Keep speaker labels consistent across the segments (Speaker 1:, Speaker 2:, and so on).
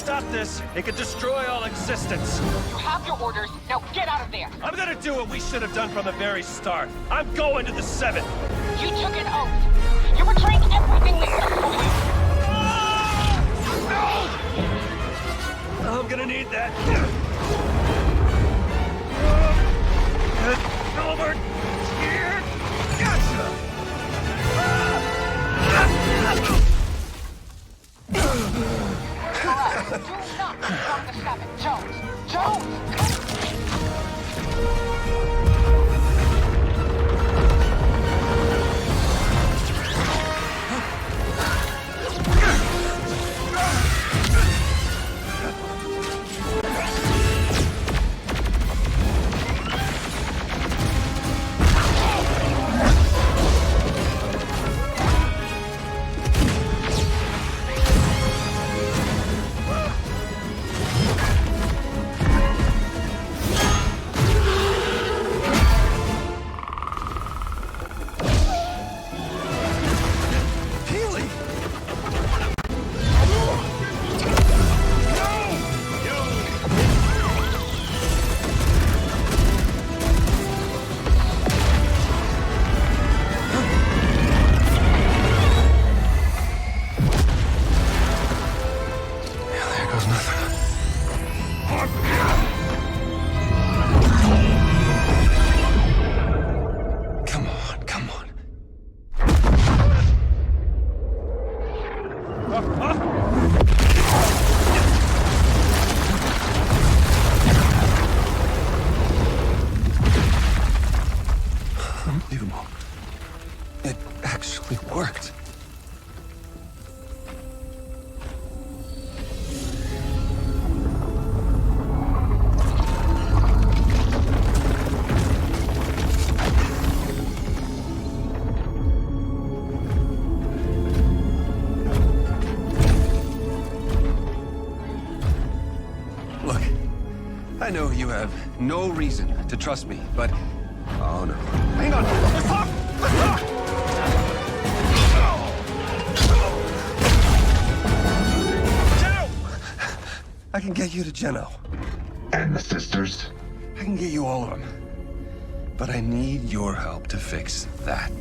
Speaker 1: stop this, it could destroy all existence.
Speaker 2: You have your orders. Now get out of there.
Speaker 1: I'm gonna do what we should have done from the very start. I'm going to the 7th.
Speaker 2: You took an oath. You're betraying everything we stood for you.
Speaker 1: I'm gonna need that. Over here. Gotcha.
Speaker 2: Alright, do not become the 7th. Jones! Jones!
Speaker 3: Unbelievable. It actually worked. Look, I know you have no reason to trust me, but... Oh, no. Hang on! Let's talk! Let's talk! Geno! I can get you to Geno.
Speaker 4: And the sisters?
Speaker 3: I can get you all of them. But I need your help to fix that.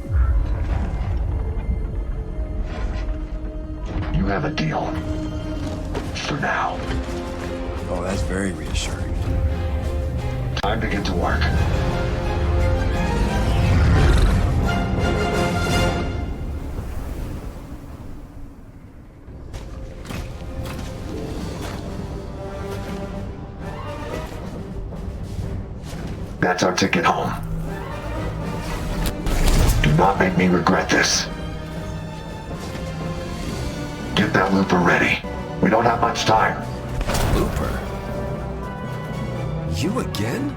Speaker 4: You have a deal. For now.
Speaker 3: Oh, that's very reassuring.
Speaker 4: Time to get to work. That's our ticket home. Do not make me regret this. Get that looper ready. We don't have much time.
Speaker 3: Looper? You again?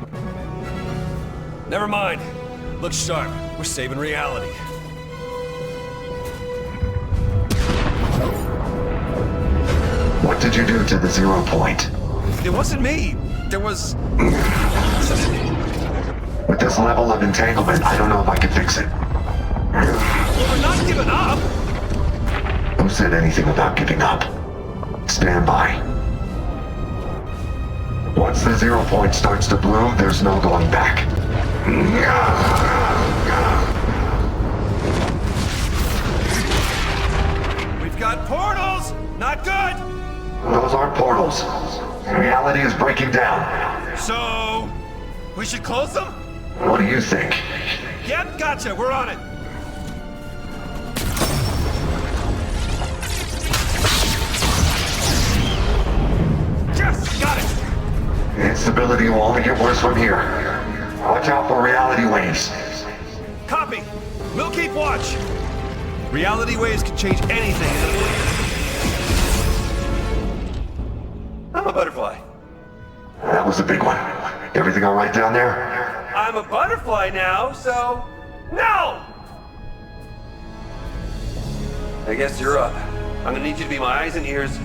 Speaker 3: Never mind. Look sharp. We're saving reality.
Speaker 4: What did you do to the 0 point?
Speaker 3: It wasn't me. There was...
Speaker 4: With this level of entanglement, I don't know if I can fix it.
Speaker 3: Well, we're not giving up.
Speaker 4: Who said anything about giving up? Stand by. Once the 0 point starts to bloom, there's no going back.
Speaker 3: We've got portals! Not good!
Speaker 4: Those aren't portals. Reality is breaking down.
Speaker 3: So... we should close them?
Speaker 4: What do you think?
Speaker 3: Yep, gotcha. We're on it. Yes, got it!
Speaker 4: Instability will only get worse from here. Watch out for reality waves.
Speaker 3: Copy. We'll keep watch. Reality waves can change anything in a blink. I'm a butterfly.
Speaker 4: That was a big one. Everything all right down there?
Speaker 1: I'm a butterfly now, so... No! I guess you're up. I'm gonna need you to be my eyes and ears,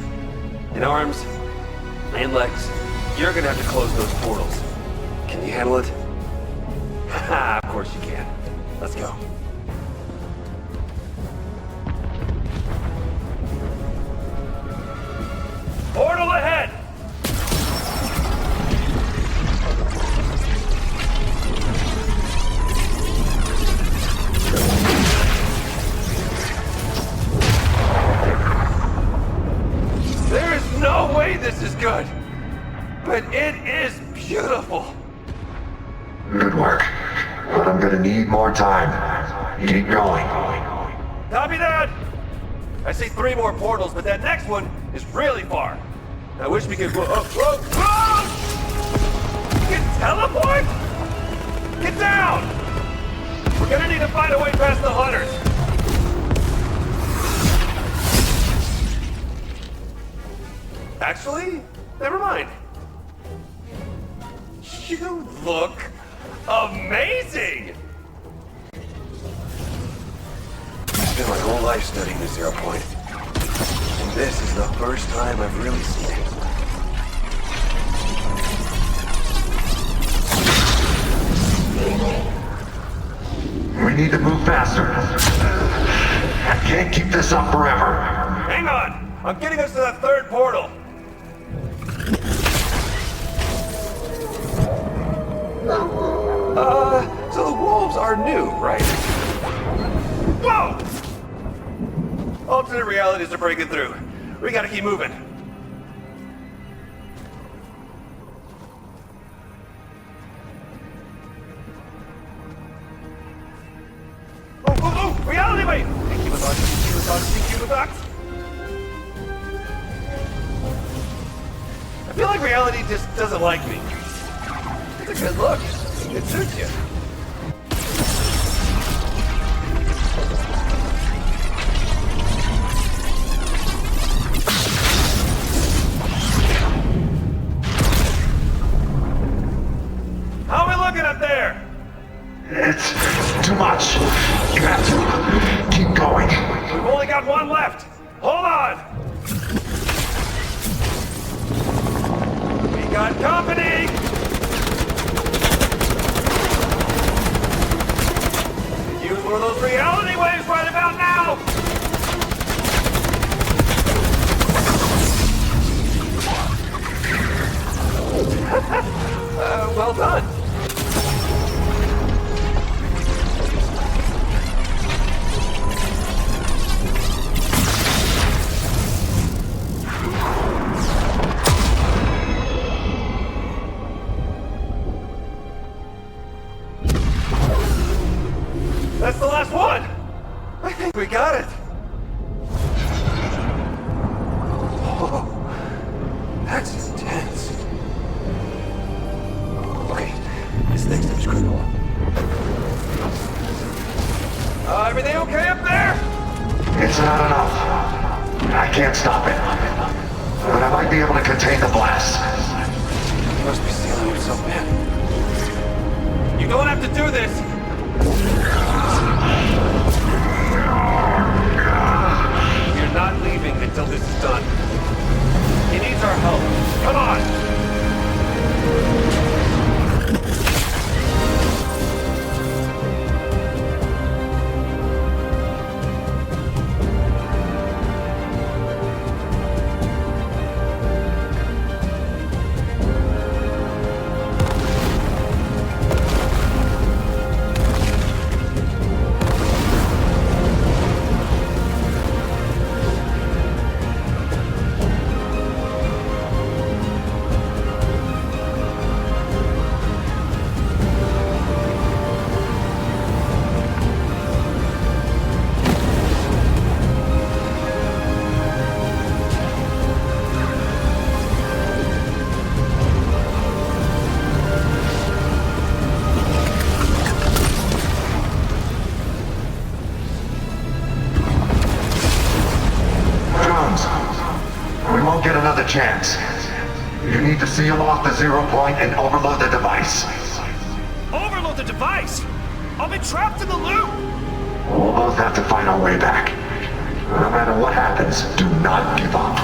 Speaker 1: and arms, and legs. You're gonna have to close those portals. Can you handle it? Haha, of course you can. Let's go. Portal ahead! equipment. It is beautiful.
Speaker 4: Good work. But I'm gonna need more time. Keep going.
Speaker 1: Copy that. I see 3 more portals, but that next one is really far. I wish we could. Whoa, whoa, whoa! You can teleport? Get down! We're gonna need to find a way past the hunters. Actually, never mind. You look amazing! I spent my whole life studying the Zero Point. And this is the first time I've really seen it.
Speaker 4: We need to move faster. I can't keep this up forever.
Speaker 1: Hang on! I'm getting us to that 3rd portal. So the wolves are new, right? Whoa! Alternate realities are breaking through. We gotta keep moving. Oh! Reality wave! Incubadox. I feel like reality just doesn't like me. It's a good look. It suits you. How are we looking up there?
Speaker 4: It's too much. You have to keep going.
Speaker 1: We've only got 1 left. Hold on. We got company. Use one of those reality waves right about now. Well done. That's the last one! I think we got it! Oh, that's intense. Okay, this next step is critical. Everything okay up there?
Speaker 4: It's not enough. I can't stop it. But I might be able to contain the blast.
Speaker 1: He must be sealing himself in. You don't have to do this! We're not leaving until this is done. He needs our help. Come on!
Speaker 4: Get another chance. You need to seal off the Zero Point and overload the device.
Speaker 1: Overload the device? I'll be trapped in the loop!
Speaker 4: We'll both have to find our way back. No matter what happens, do not give up.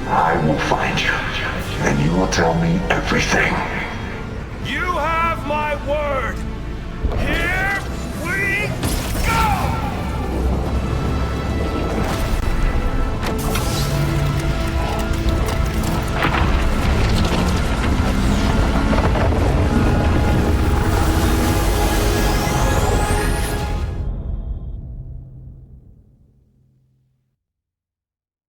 Speaker 4: I will find you, and you will tell me everything.
Speaker 1: You have my word!